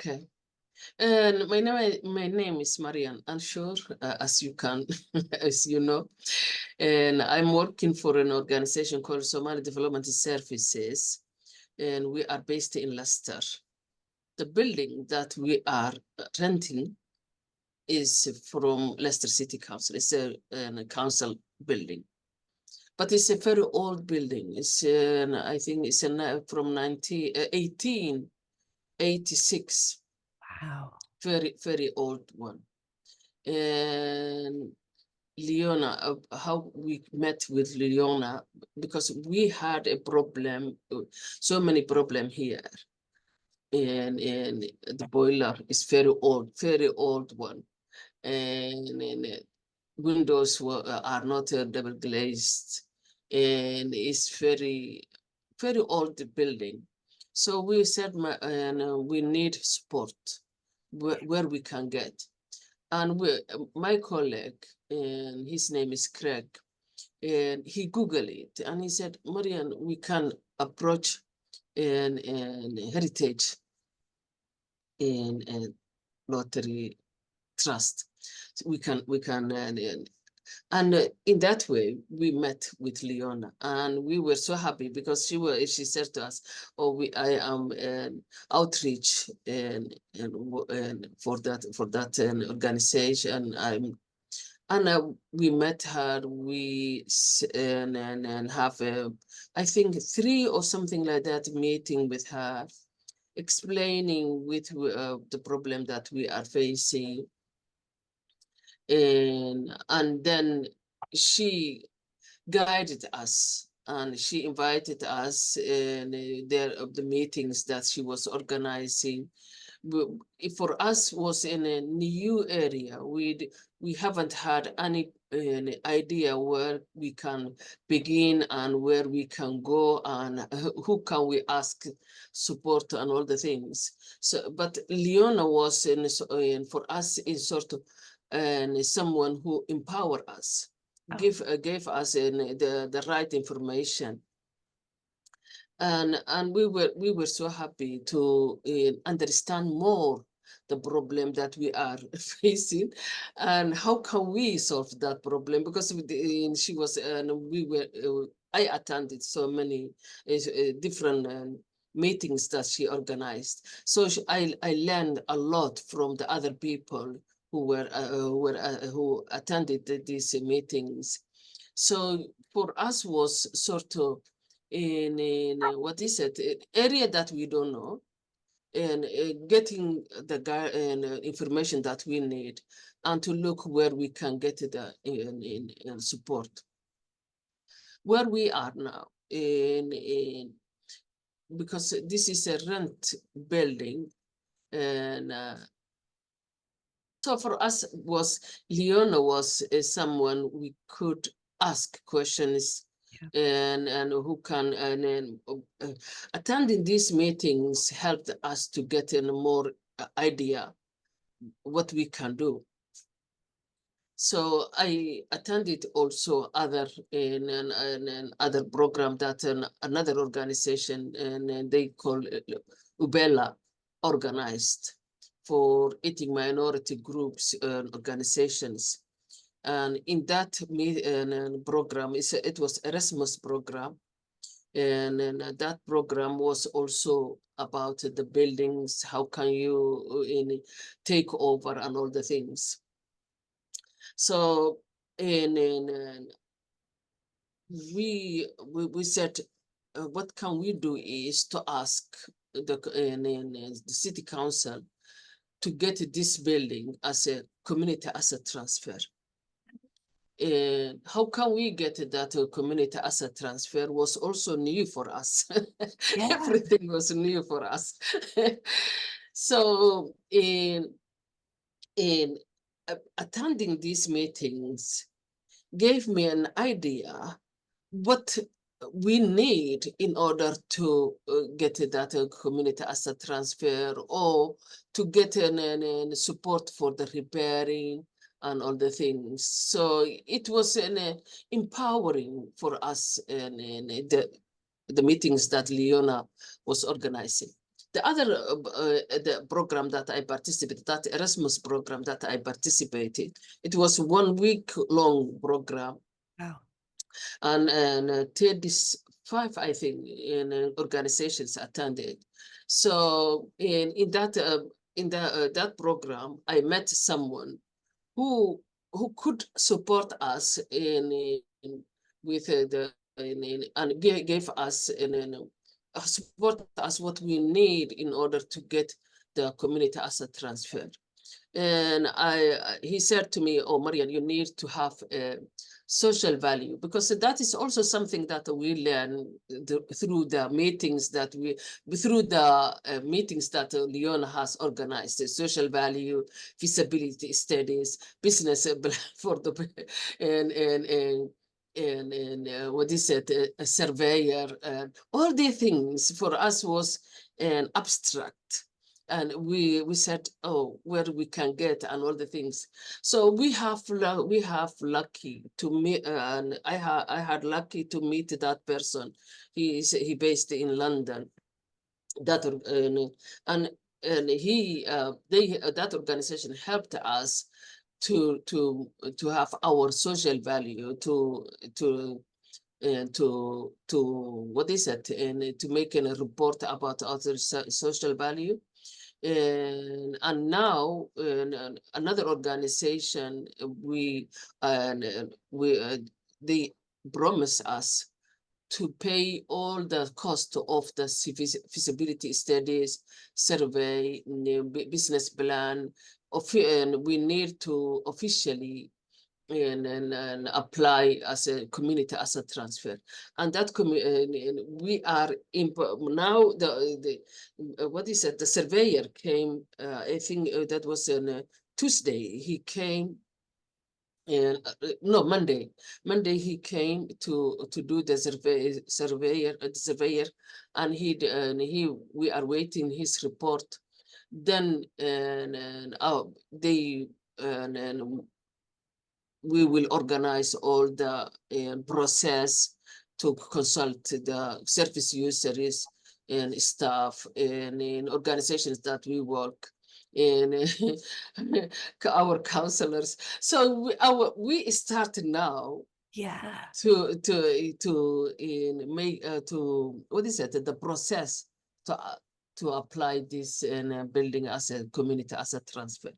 Okay. And my name is Maryan Anshur, as you can, as you know, and I'm working for an organization called Somali Development Services, and we are based in Leicester. The building that we are renting is from Leicester City Council. It's a council building, but it's a very old building. It's I think it's from 1886. Wow. Very, very old one. And Leona, how we met with Leona, because we had a problem, so many problem here. And the boiler is very old one. And windows are not double glazed. And it's very old building. So we said, we need support where we can get. And my colleague, and his name is Craig, and he Googled it and he said, Marian, we can approach an heritage in lottery trust. So we can and in that way we met with Leona, and we were so happy because she said to us, oh, I am an outreach and for that organization. We met her. We and have I think 3 or something like that meeting with her, explaining with the problem that we are facing, and then she guided us and she invited us in the meetings that she was organizing. For us was in a new area. We haven't had any idea where we can begin and where we can go and who can we ask support and all the things. So, but Leona was for us is sort of someone who empower us, gave us the right information. And we were so happy to understand more the problem that we are facing and how can we solve that problem, because she was we were I attended so many different meetings that she organized, so I learned a lot from the other people who attended these meetings. So for us was sort of in what is it, area that we don't know, and getting the information that we need, and to look where we can get the in support. Where we are now, because this is a rent building, and so for us Leona was someone we could ask questions. And who can attending these meetings helped us to get a more idea what we can do. So I attended also other other program that another organization, and they call Ubella, organized for ethnic minority groups and organizations. And in that program, it was Erasmus program. And that program was also about the buildings, how can you take over and all the things. So we said, what can we do is to ask the city council to get this building as a community asset transfer. How can we get that community asset transfer was also new for us. Yeah. Everything was new for us. So in attending these meetings gave me an idea what we need in order to get that community asset transfer, or to get an support for the repairing and all the things. So it was empowering for us in the meetings that Leona was organizing. The other the program that I participated, that Erasmus program that I participated, it was 1 week long program. Wow. And 35, I think, in organizations attended. So in that that program, I met someone who could support us in with and gave us support us what we need in order to get the community asset transfer. And he said to me, "Oh, Maryan, you need to have a social value, because that is also something that we learn through the meetings that Leon has organized: the social value, feasibility studies, business for the and what is it, a surveyor, all the things for us was an abstract. And we said, oh, where we can get and all the things. So we have lucky to meet, and I had lucky to meet that person. He based in London. That and he that organization helped us to have our social value, to what is it, and to make a report about other social value. And now another organization, they promise us to pay all the cost of the feasibility studies, survey, business plan, and we need to officially and apply as a community asset transfer. And that we are now what is it? The surveyor came. I think that was on Tuesday. He came. And no, Monday. Monday he came to do the surveyor, and we are waiting his report. Then they and we will organize all the process to consult the service users and staff and in organizations that we work in, our counselors. So we start now Yeah. to what is it, the process to apply this in building as a community asset transfer.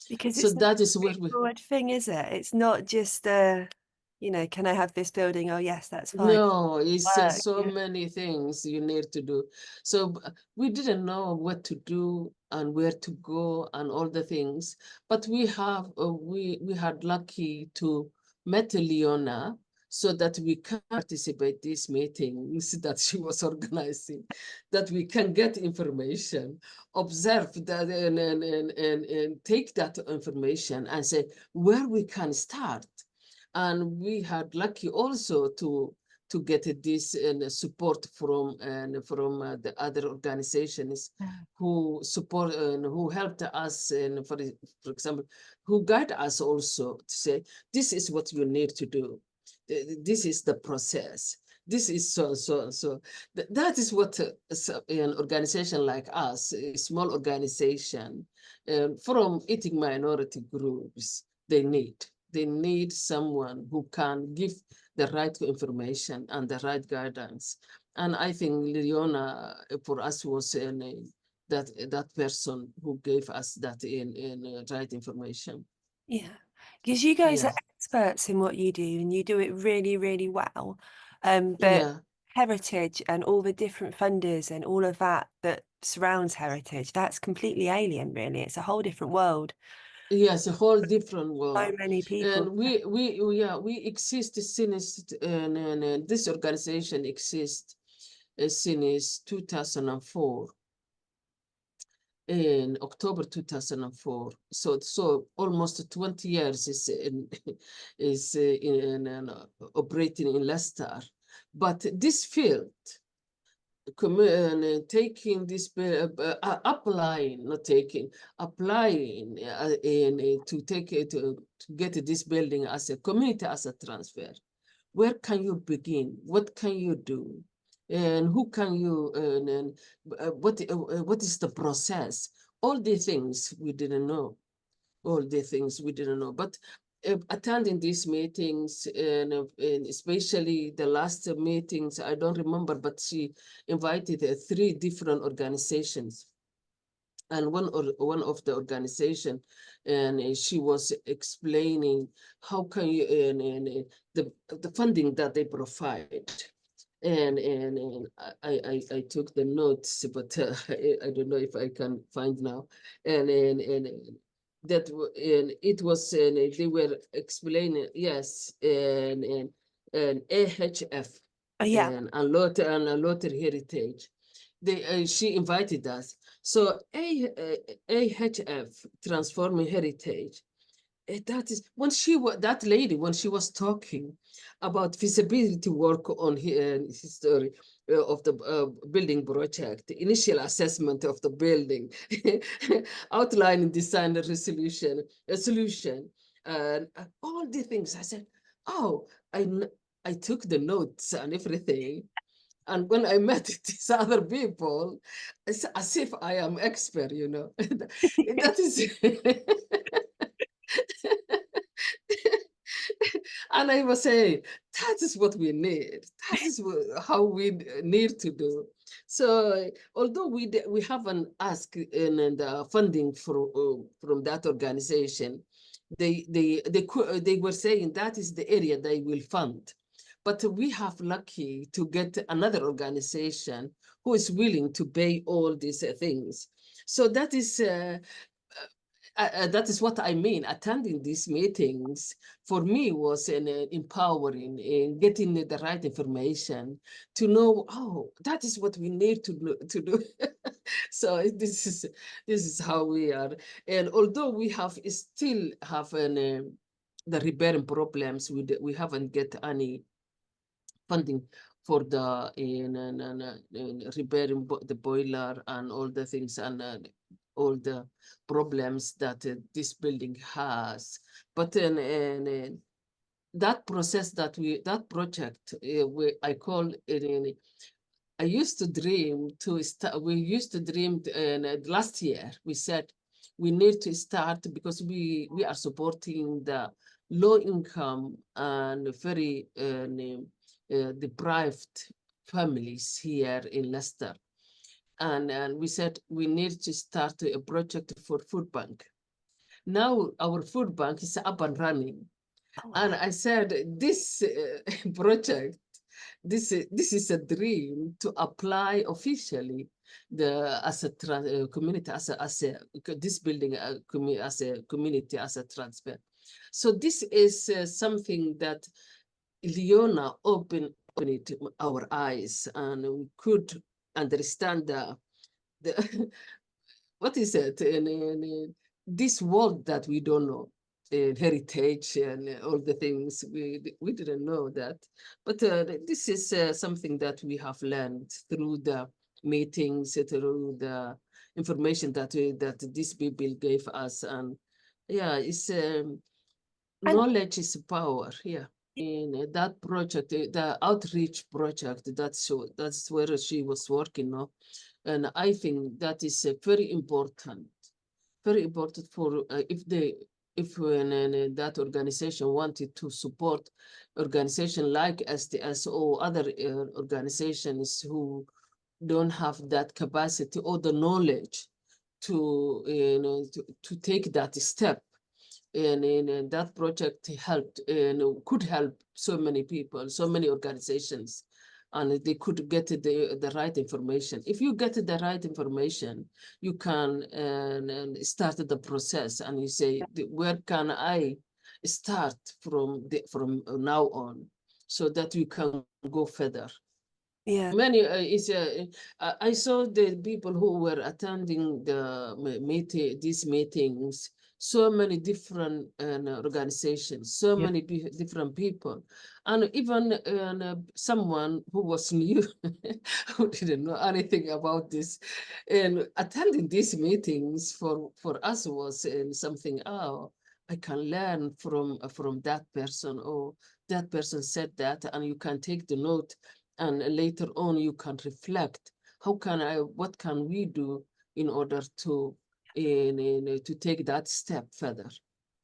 Because So it's not that a is where we. straightforward thing, is it? It's not just can I have this building? Oh yes, that's fine. No, it's Work. so Yeah. many things you need to do. So we didn't know what to do and where to go and all the things. But we had lucky to met Leona so that we can participate these meetings that she was organizing, that we can get information, observe that and take that information and say where we can start. And we had lucky also to get this support from the other organizations who support and who helped us, and for example, who guide us also to say, this is what you need to do. This is the process. This is so. That is what an organization like us, a small organization, from ethnic minority groups, they need. They need someone who can give the right information and the right guidance. And I think Leona, for us, was that person who gave us that in right information. Yeah. Because you guys are Yes. experts in what you do and you do it really, really well. But Yeah. heritage and all the different funders and all of that surrounds heritage, that's completely alien, really. It's a whole different world. Yes, a whole different So world. many people. And we exist since, and this organization exists since 2004. In October 2004. So almost 20 years is operating in Leicester. But this field, taking this, applying, not taking, applying to take it to get this building as a community asset transfer. Where can you begin? What can you do? and who can you, and what is the process? All the things we didn't know, all the things we didn't know. But attending these meetings, and especially the last meetings, I don't remember, but she invited 3 different organizations. And one of the organization, and she was explaining how can you, and the funding that they provide. And I took the notes, but I don't know if I can find now. And that and it was, and they were explaining, yes, and AHF Yeah. and a lottery heritage. She invited us. So AHF, Transforming Heritage, that is when that lady, when she was talking about feasibility work on history of the building project, the initial assessment of the building, outlining design and a solution, and all the things. I said, oh, I took the notes and everything. And when I met these other people, it's as if I am expert, you know. That is and I was saying, that is what we need. That is how we need to do. So although we haven't asked in the funding from that organization, they were saying that is the area they will fund. But we have lucky to get another organization who is willing to pay all these things. So that is what I mean. Attending these meetings for me was empowering in getting the right information to know, oh, that is what we need to do. So this is how we are. And although we have still have the repairing problems, we haven't get any funding for the in repairing the boiler and all the things, and all the problems that this building has. But then that process that project, I call it. I used to dream to start. We used to dream, and last year we said we need to start because we are supporting the low income and very deprived families here in Leicester. And we said we need to start a project for food bank. Now our food bank is up and running. Oh, wow. And I said, this project, this is a dream to apply officially as a community, as a this building as a community, as a transfer. So this is something that Leona opened our eyes, and we could understand the what is it in this world that we don't know, heritage and all the things we didn't know that. But this is something that we have learned through the meetings, through the information that these people gave us. And yeah, it's And knowledge is power. Yeah. In that project, the outreach project, that's where she was working now. And I think that is very important for if when that organization wanted to support organization like STS or other organizations who don't have that capacity or the knowledge to to take that step. And that project helped and could help so many people, so many organizations, and they could get the right information. If you get the right information, you can start the process, and you say, where can I start from now on, so that you can go further. yeah, Many I saw the people who were attending these meetings, so many different organizations, so yeah, many different people, and even someone who was new, who didn't know anything about this, and attending these meetings for us was something. Oh, I can learn from that person, or that person said that, and you can take the note And later on, you can reflect, what can we do in order to take that step further?